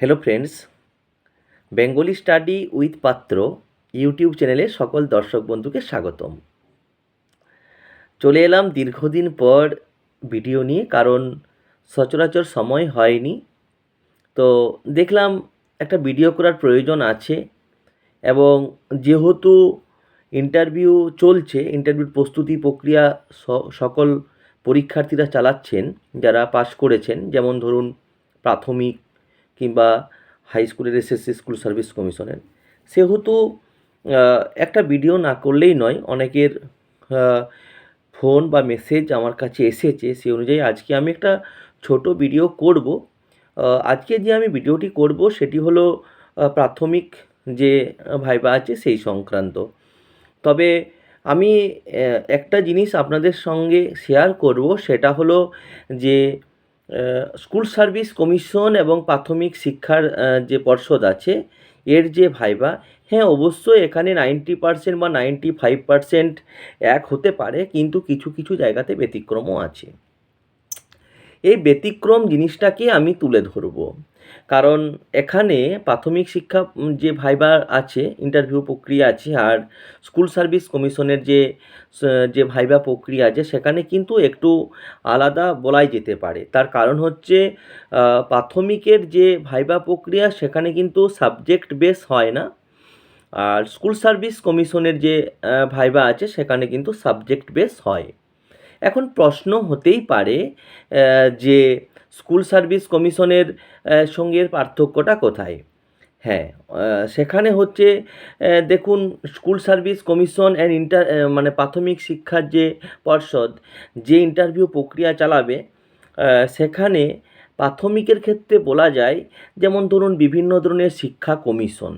Hello friends, Bengali study with পাত্র YouTube চ্যানেলে সকল দর্শক বন্ধুকে স্বাগতম। চলে এলাম দীর্ঘদিন পর ভিডিও নিয়ে, কারণ সচরাচর সময় হয়নি। তো দেখলাম একটা ভিডিও করার প্রয়োজন আছে, এবং যেহেতু ইন্টারভিউ চলছে, ইন্টারভিউর প্রস্তুতি প্রক্রিয়া সকল পরীক্ষার্থীরা চালাচ্ছেন যারা পাশ করেছেন, যেমন ধরুন প্রাথমিক কিংবা হাই স্কুলের এসএসসি স্কুল সার্ভিস কমিশনের, সেহেতু একটা ভিডিও না করলেই নয়। অনেকের ফোন বা মেসেজ আমার কাছে এসেছে, সেই অনুযায়ী আজকে আমি একটা ছোট ভিডিও করব। আজকে যে আমি ভিডিওটি করব সেটি হলো প্রাথমিক যে ভাইবা আছে সেই সংক্রান্ত। তবে আমি একটা জিনিস আপনাদের সঙ্গে শেয়ার করব, সেটা হলো যে স্কুল সার্ভিস কমিশন এবং প্রাথমিক শিক্ষার যে পর্ষদ আছে এর যে ভাইবা, হ্যাঁ অবশ্যই এখানে 90% বা 95% এক হতে পারে, কিন্তু কিছু কিছু জায়গাতে ব্যতিক্রমও আছে। এই ব্যতিক্রম জিনিসটাকে আমি তুলে ধরব, কারণ এখানে প্রাথমিক শিক্ষা যে ভাইবা আছে, ইন্টারভিউ প্রক্রিয়া আছে, আর স্কুল সার্ভিস কমিশনের যে ভাইবা প্রক্রিয়া আছে সেখানে কিন্তু একটু আলাদা বলাই যেতে পারে। তার কারণ হচ্ছে প্রাথমিকের যে ভাইবা প্রক্রিয়া সেখানে কিন্তু সাবজেক্ট বেস হয় না, আর স্কুল সার্ভিস কমিশনের যে ভাইবা আছে সেখানে কিন্তু সাবজেক্ট বেস হয়। এখন প্রশ্ন হতেই পারে যে স্কুল সার্ভিস কমিশনের সঙ্গে এর পার্থক্যটা কোথায়? হ্যাঁ, সেখানে হচ্ছে দেখুন, স্কুল সার্ভিস কমিশন অ্যান্ড মানে প্রাথমিক শিক্ষার যে পর্ষদ যে ইন্টারভিউ প্রক্রিয়া চালাবে, সেখানে প্রাথমিকের ক্ষেত্রে বলা যায়, যেমন ধরুন বিভিন্ন ধরনের শিক্ষা কমিশন।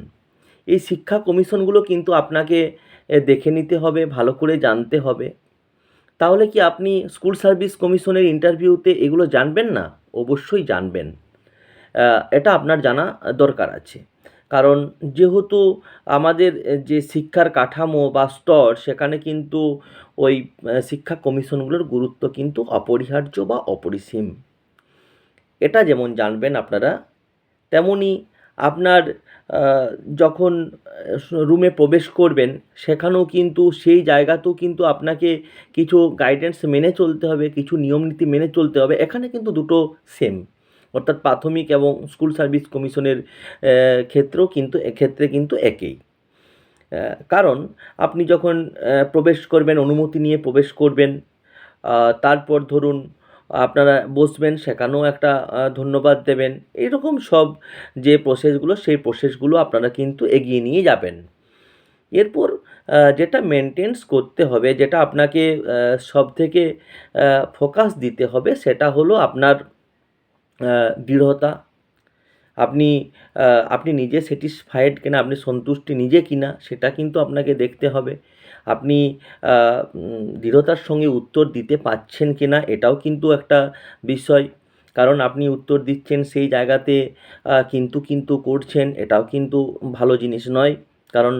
এই শিক্ষা কমিশনগুলো কিন্তু আপনাকে দেখে নিতে হবে, ভালো করে জানতে হবে। তাহলে কি আপনি স্কুল সার্ভিস কমিশনের ইন্টারভিউতে এগুলো জানবেন না? অবশ্যই জানবেন। এটা আপনার জানা দরকার আছে। কারণ যেহেতু আমাদের যে শিক্ষার কাঠামো বা স্তর, সেখানে কিন্তু ওই শিক্ষা কমিশনগুলোর গুরুত্ব কিন্তু অপরিহার্য বা অপরিসীম। এটা যেমন জানবেন আপনারা, তেমনই আপনার যখন রুমে প্রবেশ করবেন সেখানেও কিন্তু সেই জায়গাতেও কিন্তু আপনাকে কিছু গাইডেন্স মেনে চলতে হবে, কিছু নিয়মনীতি মেনে চলতে হবে। এখানে কিন্তু দুটো সেম, অর্থাৎ প্রাথমিক এবং স্কুল সার্ভিস কমিশনের ক্ষেত্রেও কিন্তু এক্ষেত্রে কিন্তু একই। কারণ আপনি যখন প্রবেশ করবেন, অনুমতি নিয়ে প্রবেশ করবেন, তারপর ধরুন আপনারা বসবেন, সেখানেও একটা ধন্যবাদ দেবেন। এইরকম সব যে প্রসেসগুলো, সেই প্রসেসগুলো আপনারা কিন্তু এগিয়ে নিয়ে যাবেন। এরপর যেটা মেনটেন্স করতে হবে, যেটা আপনাকে সবথেকে ফোকাস দিতে হবে, সেটা হলো আপনার দৃঢ়তা। আপনি আপনি নিজে স্যাটিসফাইড কিনা, আপনি সন্তুষ্টি নিজে কিনা, সেটা কিন্তু আপনাকে দেখতে হবে। আপনি দৃঢ়তার সঙ্গে উত্তর দিতে পারছেন কিনা, এটাও কিন্তু একটা বিষয়। কারণ আপনি উত্তর দিচ্ছেন সেই জায়গাতে কিন্তু করছেন, এটাও কিন্তু ভালো জিনিস নয়। কারণ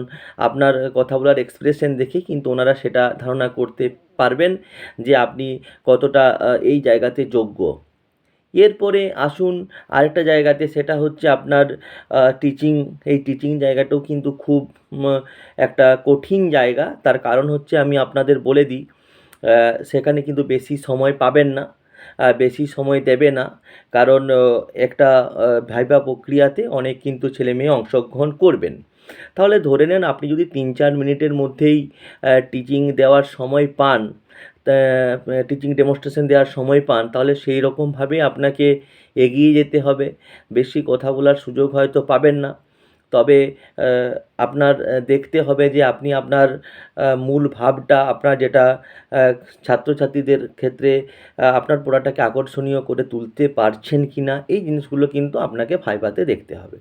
আপনার কথা বলার এক্সপ্রেশন দেখে কিন্তু ওনারা সেটা ধারণা করতে পারবেন যে আপনি কতটা এই জায়গাতে যোগ্য। এরপরে আসুন আরেকটা জায়গাতে, সেটা হচ্ছে আপনার টিচিং। এই টিচিং জায়গাটাও কিন্তু খুব একটা কঠিন জায়গা। তার কারণ হচ্ছে, আমি আপনাদের বলে দিই, সেখানে কিন্তু বেশি সময় পাবেন না, বেশি সময় দেবে না। কারণ একটা ভাইভা প্রক্রিয়াতে অনেক কিন্তু ছেলেমেয়ে অংশগ্রহণ করবেন। তাহলে ধরে নেন আপনি যদি 3-4 মিনিটের মধ্যেই টিচিং দেওয়ার সময় পান, টিচিং ডেমনস্ট্রেশন দেওয়ার সময় পান, তাহলে সেই রকমভাবে আপনাকে এগিয়ে যেতে হবে। বেশি কথা বলার সুযোগ হয়তো পাবেন না, তবে আপনার দেখতে হবে যে আপনি আপনার মূল ভাবটা, আপনার যেটা ছাত্রছাত্রীদের ক্ষেত্রে আপনার পড়াটাকে আকর্ষণীয় করে তুলতে পারছেন কি না, এই জিনিসগুলো কিন্তু আপনাকে ভাইভাতে দেখতে হবে।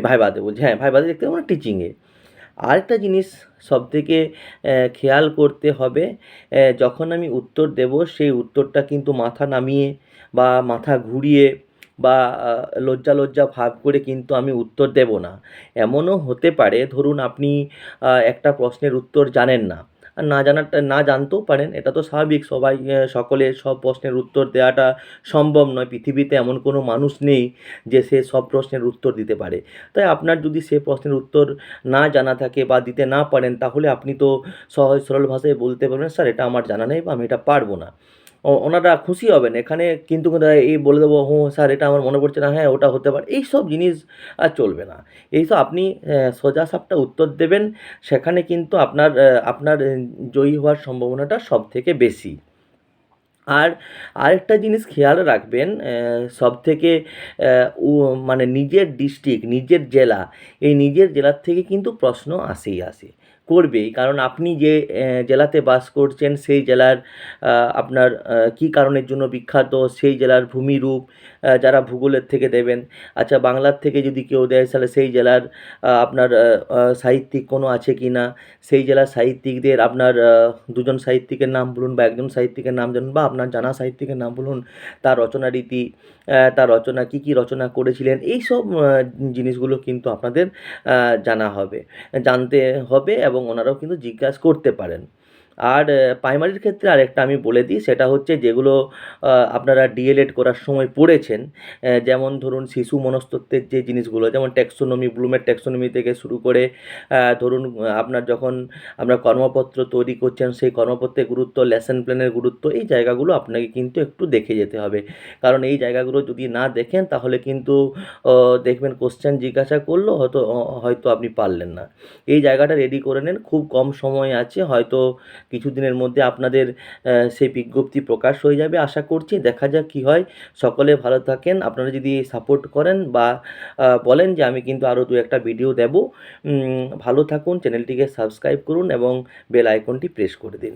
ভাইভাতে বলছি, হ্যাঁ ভাইভাতে দেখতে হবে, মানে টিচিংয়ে। আরেকটা জিনিস সবথেকে খেয়াল করতে হবে, যখন আমি উত্তর দেব সেই উত্তরটা কিন্তু মাথা নামিয়ে বা মাথা ঘুরিয়ে বা লজ্জা লজ্জা ভাব করে কিন্তু আমি উত্তর দেব না। এমনও হতে পারে, ধরুন আপনি একটা প্রশ্নের উত্তর জানেন না, আর না জানতেও পারেন, এটা তো স্বাভাবিক। সবাই সকলে সব প্রশ্নের উত্তর দেওয়াটা সম্ভব নয়। পৃথিবীতে এমন কোনো মানুষ নেই যে সে সব প্রশ্নের উত্তর দিতে পারে। তাই আপনার যদি সে প্রশ্নের উত্তর না জানা থাকে বা দিতে না পারেন, তাহলে আপনি তো সহজ সরল ভাষায় বলতে পারবেন, স্যার এটা আমার জানা নেই বা আমি এটা পারবো না। ওনারা খুশি হবেন। এখানে কিন্তু এই বলে দেবো, হুঁ স্যার এটা আমার মনে পড়ছে না, হ্যাঁ ওটা হতে পারে, এইসব জিনিস আর চলবে না। এইসব আপনি সোজাসাপটা উত্তর দেবেন, সেখানে কিন্তু আপনার জয়ী হওয়ার সম্ভাবনাটা সবথেকে বেশি। আর আরেকটা জিনিস খেয়াল রাখবেন, সবথেকে মানে নিজের ডিস্ট্রিক্ট, নিজের জেলা, এই নিজের জেলার থেকে কিন্তু প্রশ্ন আসে, করবেই। কারণ আপনি যে জেলাতে বাস করছেন সেই জেলার আপনার কী কারণের জন্য বিখ্যাত, সেই জেলার ভূমিরূপ যারা ভূগোলের থেকে দেবেন। আচ্ছা, বাংলার থেকে যদি কেউ দেয় তাহলে সেই জেলার আপনার সাহিত্যিক কোনো আছে কি না, সেই জেলার সাহিত্যিকদের আপনার দুজন সাহিত্যিকের নাম বলুন বা একজন সাহিত্যিকের নাম জানুন, বা আপনার জানা সাহিত্যিকের নাম বলুন, তার রচনা রীতি, তার রচনা কী রচনা করেছিলেন, এইসব জিনিসগুলো কিন্তু আপনাদের জানতে হবে এবং ওনারাও কিন্তু জিজ্ঞাসা করতে পারেন। আর প্রাইমারির ক্ষেত্রে আরেকটা আমি বলে দিই, সেটা হচ্ছে যেগুলো আপনারা ডিএলএড করার সময় পড়েছেন, যেমন ধরুন শিশু মনস্তত্ত্বের যে জিনিসগুলো, যেমন ট্যাক্সোনমি, ব্লুমের ট্যাক্সোনমি থেকে শুরু করে ধরুন আপনার যখন আপনার কর্মপত্র তৈরি করছেন, সেই কর্মপত্রের গুরুত্ব, লেসন প্ল্যানের গুরুত্ব, এই জায়গাগুলো আপনাকে কিন্তু একটু দেখে যেতে হবে। কারণ এই জায়গাগুলো যদি না দেখেন তাহলে কিন্তু দেখবেন কোশ্চেন জিজ্ঞাসা করলো, হয়তো আপনি পারলেন না। এই জায়গাটা রেডি করে নেন, খুব কম সময় আছে, হয়তো কিছুদিনের মধ্যে আপনাদের সেই বিজ্ঞপ্তি প্রকাশ হয়ে যাবে আশা করছি। দেখা যাক কী হয়। সকলে ভালো থাকেন। আপনারা যদি সাপোর্ট করেন বা বলেন যে আমি কিন্তু আরও 2-1টা ভিডিও দেবো, ভালো থাকুন, চ্যানেলটিকে সাবস্ক্রাইব করুন এবং বেল আইকনটি প্রেস করে দিন।